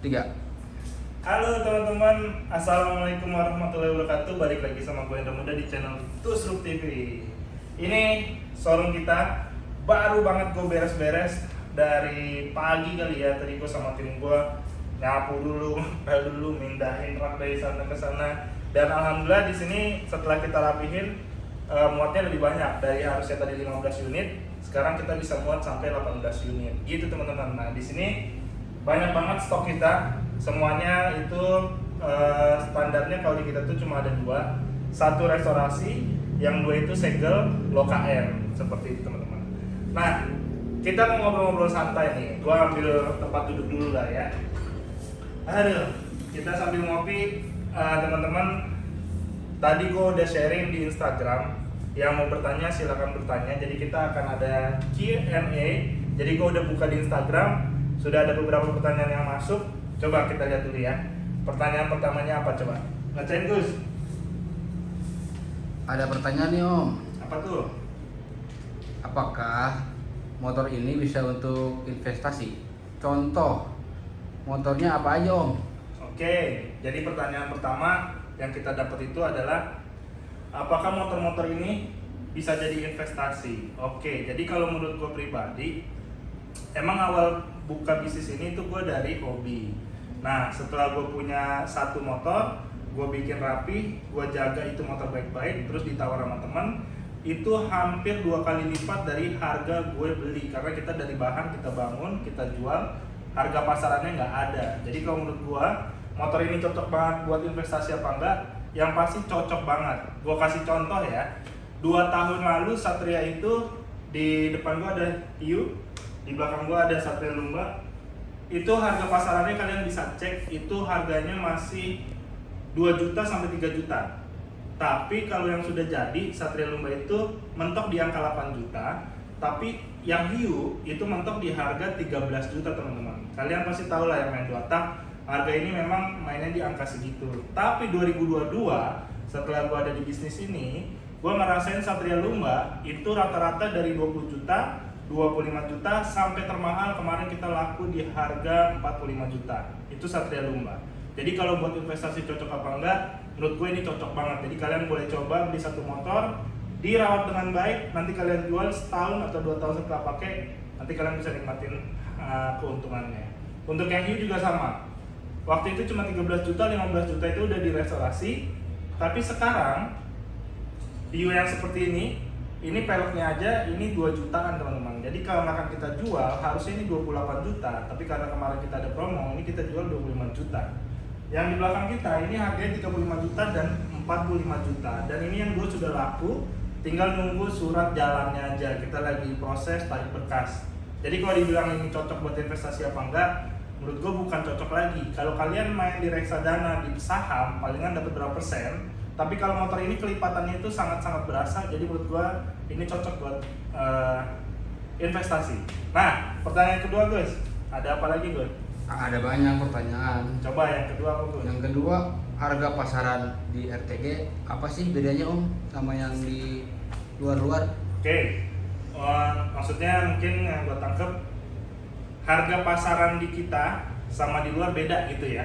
Tiga. Halo teman-teman, assalamualaikum warahmatullahi wabarakatuh. Balik lagi sama gue Indra Muda di channel Tusruk TV. Ini showroom kita baru banget gue beres-beres dari pagi kali ya. Tadi gue sama tim gue nyapu dulu, ngepel dulu, mindahin rak dari sana ke sana. Dan alhamdulillah di sini setelah kita rapihin muatnya lebih banyak. Dari harusnya tadi 15 unit, sekarang kita bisa muat sampai 18 unit. Gitu teman-teman. Nah, di sini banyak banget stok kita. Semuanya itu standarnya kalau di kita tuh cuma ada dua. Satu restorasi, yang dua itu segel low KM. Seperti itu teman-teman. Nah, kita mau ngobrol-ngobrol santai nih. Gua ambil tempat duduk dulu lah ya. Aduh, kita sambil ngopi. Teman-teman, tadi gua udah sharing di Instagram. Yang mau bertanya silakan bertanya. Jadi kita akan ada Q&A. Jadi gua udah buka di Instagram. Sudah ada beberapa pertanyaan yang masuk. Coba kita lihat dulu ya. Pertanyaan pertamanya apa coba? Bacain Gus. Ada pertanyaan nih Om. Apa tuh? Apakah motor ini bisa untuk investasi? Contoh, motornya apa aja Om? Oke, jadi pertanyaan pertama yang kita dapat itu adalah apakah motor-motor ini bisa jadi investasi? Oke, jadi kalau menurut gue pribadi, emang awal buka bisnis ini tuh gue dari hobi. Nah, setelah gue punya satu motor, gue bikin rapi, gue jaga itu motor baik-baik, terus ditawar sama teman, itu hampir 2 kali lipat dari harga gue beli. Karena kita dari bahan kita bangun, kita jual, harga pasarannya nggak ada. Jadi kalau menurut gue, motor ini cocok banget buat investasi apa enggak? Yang pasti cocok banget. Gue kasih contoh ya, 2 tahun lalu Satria itu di depan gue ada Hiu, di belakang gue ada Satria Lumba. Itu harga pasarannya kalian bisa cek, itu harganya masih 2 juta sampai 3 juta. Tapi kalau yang sudah jadi Satria Lumba itu mentok di angka 8 juta, tapi yang Hiu itu mentok di harga 13 juta teman-teman. Kalian pasti tahu lah yang main 2 tak, harga ini memang mainnya di angka segitu. Tapi 2022 setelah gua ada di bisnis ini, gua ngerasain Satria Lumba itu rata-rata dari 20 juta, 25 juta sampai termahal kemarin kita laku di harga 45 juta. Itu Satria Lumba. Jadi kalau buat investasi cocok apa enggak? Menurut gue ini cocok banget. Jadi kalian boleh coba beli satu motor, dirawat dengan baik, nanti kalian jual setahun atau 2 tahun setelah pakai, nanti kalian bisa nikmatin keuntungannya. Untuk yang ini juga sama. Waktu itu cuma 13 juta, 15 juta itu udah direstorasi. Tapi sekarang Dio yang seperti ini peleknya aja ini 2 jutaan teman-teman. Jadi kalau akan kita jual harusnya ini 28 juta, tapi karena kemarin kita ada promo, ini kita jual 25 juta. Yang di belakang kita ini harganya 35 juta dan 45 juta. Dan ini yang gue sudah laku, tinggal nunggu surat jalannya aja. Kita lagi proses tarik berkas. Jadi kalau dibilang ini cocok buat investasi apa enggak, menurut gue bukan cocok lagi. Kalau kalian main di reksadana, di saham, palingan dapat berapa persen. Tapi kalau motor ini kelipatannya itu sangat-sangat berasa, jadi menurut gua ini cocok buat investasi. Nah, pertanyaan kedua guys, ada apa lagi Gus? Ada banyak pertanyaan. Coba yang kedua apa Gus? Yang kedua, harga pasaran di RTG apa sih bedanya Om sama yang di luar-luar? Oke, maksudnya mungkin yang gua tangkep harga pasaran di kita sama di luar beda gitu ya.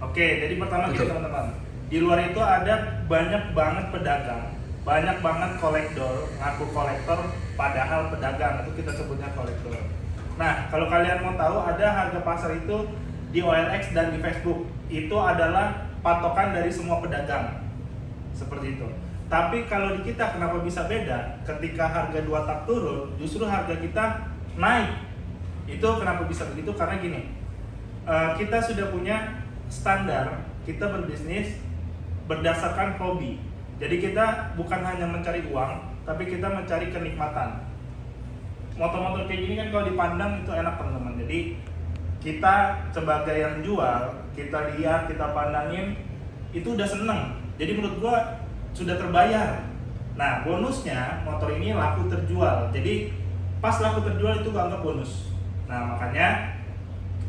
Oke, jadi pertama gini teman-teman. Di luar itu ada banyak banget pedagang, banyak banget kolektor, ngaku kolektor padahal pedagang, itu kita sebutnya kolektor. Nah, kalau kalian mau tahu ada harga pasar itu di OLX dan di Facebook, itu adalah patokan dari semua pedagang. Seperti itu. Tapi kalau di kita kenapa bisa beda? Ketika harga 2 tak turun, justru harga kita naik. Itu kenapa bisa begitu? Karena gini, kita sudah punya standar, kita berbisnis berdasarkan hobi. Jadi kita bukan hanya mencari uang, tapi kita mencari kenikmatan. Motor-motor kayak gini kan kalau dipandang itu enak teman-teman. Jadi kita sebagai yang jual, kita lihat, kita pandangin, itu udah seneng. Jadi menurut gua sudah terbayar. Nah, bonusnya motor ini laku terjual. Jadi pas laku terjual itu gua anggap bonus. Nah, makanya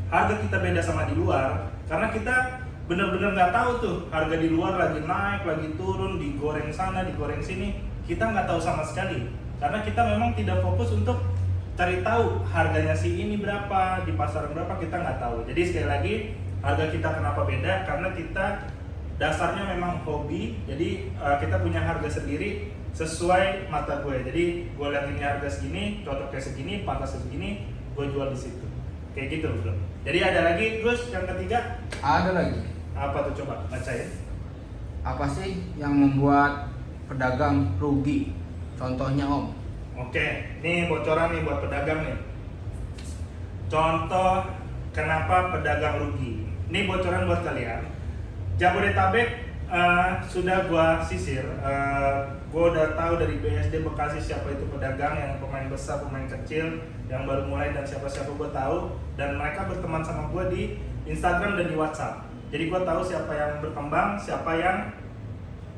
harga kita beda sama di luar karena kita bener-bener nggak tahu tuh harga di luar lagi naik, lagi turun, digoreng sana, digoreng sini, kita nggak tahu sama sekali karena kita memang tidak fokus untuk cari tahu harganya si ini berapa, di pasaran berapa, kita nggak tahu. Jadi sekali lagi harga kita kenapa beda, karena kita dasarnya memang hobi, jadi kita punya harga sendiri sesuai mata gue. Jadi gue lihat ini harga segini, cocoknya segini, pantasnya segini, gue jual di situ. Kayak gitu bro. Jadi ada lagi terus yang ketiga? Ada lagi. Apa tuh, coba bacain. Apa sih yang membuat pedagang rugi? Contohnya Om. Oke, ini bocoran nih buat pedagang nih. Contoh kenapa pedagang rugi. Ini bocoran buat kalian. Jabodetabek sudah gua sisir. Gua udah tahu dari BSD Bekasi siapa itu pedagang, yang pemain besar, pemain kecil, yang baru mulai, dan siapa-siapa gua tahu. Dan mereka berteman sama gua di Instagram dan di WhatsApp. Jadi gua tahu siapa yang berkembang, siapa yang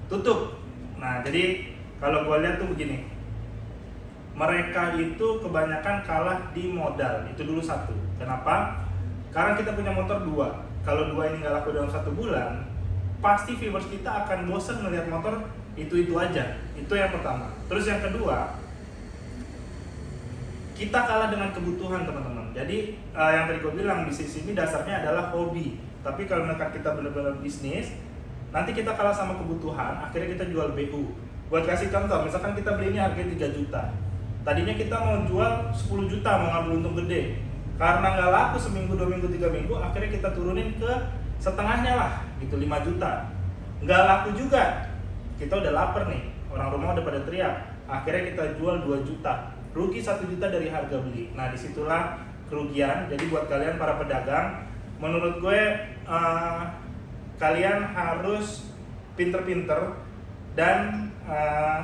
tutup. Nah, jadi kalau gua lihat tuh begini. Mereka itu kebanyakan kalah di modal. Itu dulu satu. Kenapa? Karena kita punya motor dua. Kalau dua ini nggak laku dalam 1 bulan, pasti viewers kita akan bosan melihat motor itu aja. Itu yang pertama. Terus yang kedua, kita kalah dengan kebutuhan teman-teman. Jadi yang tadi gue bilang, bisnis ini dasarnya adalah hobi. Tapi kalau misalkan kita benar-benar bisnis, nanti kita kalah sama kebutuhan, akhirnya kita jual BU. Buat kasih contoh, misalkan kita beli ini harganya 3 juta. Tadinya kita mau jual 10 juta, mau ngambil untung gede. Karena nggak laku seminggu, 2 minggu, 3 minggu, akhirnya kita turunin ke setengahnya lah, gitu 5 juta. Nggak laku juga, kita udah lapar nih, orang rumah udah pada teriak. Akhirnya kita jual 2 juta, rugi 1 juta dari harga beli. Nah disitulah kerugian. Jadi buat kalian para pedagang, menurut gue kalian harus pinter-pinter. Dan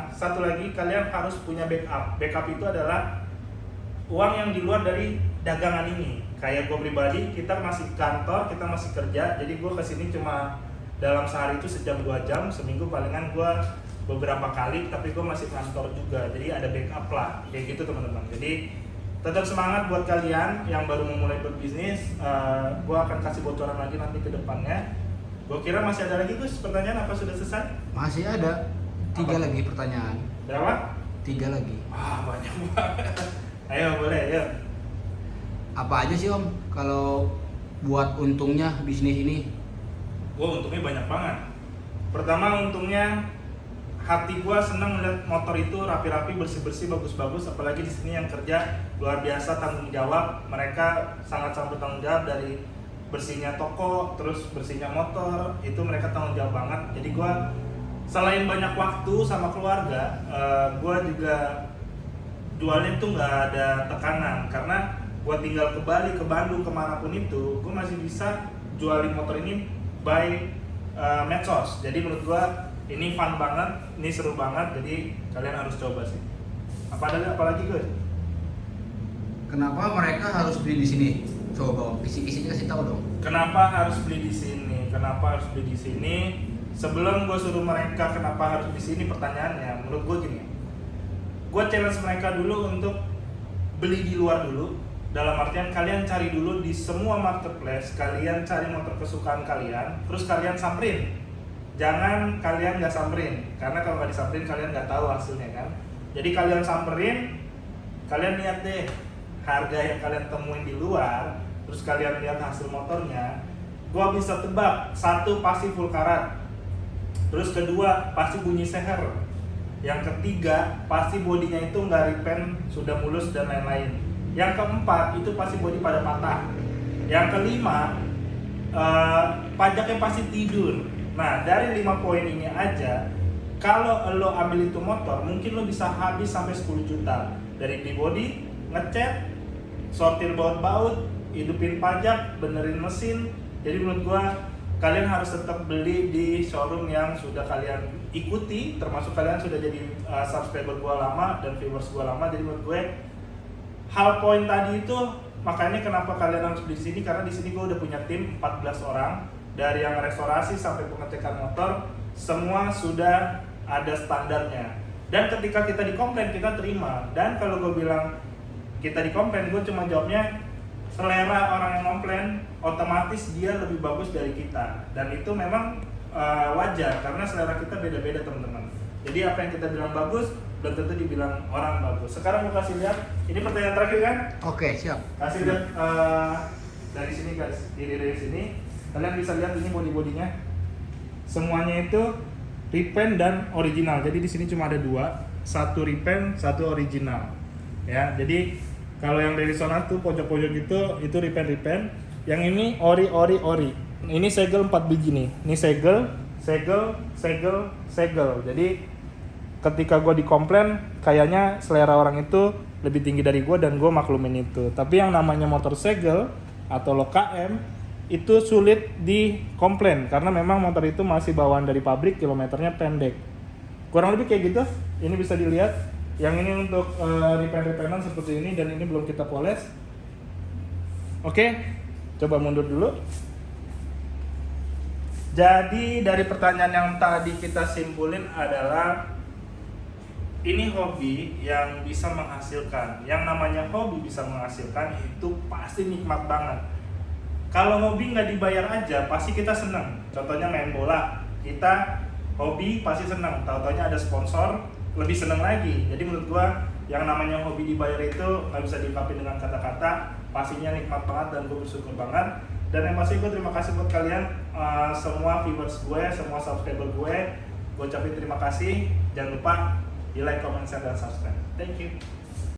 satu lagi, kalian harus punya backup. Backup itu adalah uang yang di luar dari dagangan ini. Kayak gue pribadi, kita masih kantor, kita masih kerja. Jadi gue kesini cuma dalam sehari itu sejam 2 jam, seminggu palingan gue beberapa kali, tapi gue masih kantor juga. Jadi ada backup lah, kayak gitu teman-teman. Jadi tetap semangat buat kalian yang baru memulai berbisnis. Gue akan kasih bocoran lagi nanti ke depannya. Gue kira masih ada lagi Gus, pertanyaan apa sudah selesai? Masih ada 3 Apa? lagi pertanyaan. Berapa? 3 lagi. Wah banyak banget. Ayo boleh, ayo. Apa aja sih Om kalau buat untungnya bisnis ini? Wah untungnya banyak banget. Pertama untungnya, hati gua senang melihat motor itu rapi-rapi, bersih-bersih, bagus-bagus. Apalagi di sini yang kerja luar biasa tanggung jawab. Mereka sangat-sangat bertanggung jawab, dari bersihnya toko, terus bersihnya motor, itu mereka tanggung jawab banget. Jadi gua selain banyak waktu sama keluarga, gua juga jualnya tuh nggak ada tekanan, karena gua tinggal ke Bali, ke Bandung, kemanapun itu, gua masih bisa jualin motor ini by medsos. Jadi menurut gua ini fun banget, ini seru banget, jadi kalian harus coba sih. Apalagi Gus? Kenapa mereka harus beli di sini? Coba Om, kisi-kisinya kasih tahu dong. Kenapa harus beli di sini? Kenapa harus beli di sini? Sebelum gue suruh mereka kenapa harus di sini, pertanyaannya, menurut gue gini. Gue challenge mereka dulu untuk beli di luar dulu. Dalam artian kalian cari dulu di semua marketplace, kalian cari motor kesukaan kalian, terus kalian samperin. Jangan kalian nggak samperin, karena kalau nggak disamperin kalian nggak tahu hasilnya kan. Jadi kalian samperin, kalian lihat deh harga yang kalian temuin di luar, terus kalian lihat hasil motornya. Gua bisa tebak, 1 pasti full karat, terus kedua pasti bunyi seher, yang ketiga pasti bodinya itu nggak repaint, sudah mulus dan lain-lain, yang keempat itu pasti bodi pada patah, yang kelima pajaknya pasti tidur. Nah dari 5 poin ini aja, kalau lo ambil itu motor, mungkin lo bisa habis sampai 10 juta dari beli bodi, ngecat, sortir baut-baut, hidupin pajak, benerin mesin. Jadi menurut gua kalian harus tetap beli di showroom yang sudah kalian ikuti, termasuk kalian sudah jadi subscriber gua lama dan viewers gua lama. Jadi menurut gue hal poin tadi itu, makanya kenapa kalian harus beli di sini, karena di sini gua udah punya tim 14 orang, dari yang restorasi sampai pengecekan motor, semua sudah ada standarnya. Dan ketika kita dikomplain, kita terima. Dan kalau gue bilang kita dikomplain, gue cuma jawabnya selera orang yang komplain, otomatis dia lebih bagus dari kita. Dan itu memang wajar, karena selera kita beda-beda teman-teman. Jadi apa yang kita bilang bagus, belum tentu dibilang orang bagus. Sekarang gue kasih lihat, ini pertanyaan terakhir kan? Oke, siap. Kasih lihat dari sini guys, dari sini. Kalian bisa lihat ini body-bodinya. Semuanya itu repaint dan original. Jadi di sini cuma ada dua, satu repaint, satu original. Ya, jadi kalau yang dari sana tuh pojok-pojok itu repaint. Yang ini ori. Ini segel 4 biji nih. Ini segel. Jadi ketika gue dikomplain, kayaknya selera orang itu lebih tinggi dari gue dan gue maklumin itu. Tapi yang namanya motor segel atau low KM itu sulit dikomplain karena memang motor itu masih bawaan dari pabrik, kilometernya pendek. Kurang lebih kayak gitu. Ini bisa dilihat. Yang ini untuk repaint-repainan seperti ini dan ini belum kita poles. Oke, coba mundur dulu. Jadi dari pertanyaan yang tadi kita simpulin adalah ini hobi yang bisa menghasilkan. Yang namanya hobi bisa menghasilkan itu pasti nikmat banget. Kalau hobi nggak dibayar aja, pasti kita senang. Contohnya main bola, kita hobi pasti senang. Tahu-taunya ada sponsor, lebih senang lagi. Jadi menurut gua yang namanya hobi dibayar itu nggak bisa diungkapin dengan kata-kata. Pastinya nikmat banget dan gue bersyukur banget. Dan yang pasti gue terima kasih buat kalian semua viewers gue, semua subscriber gue. Gue ucapin terima kasih. Jangan lupa di like, comment, share, dan subscribe. Thank you.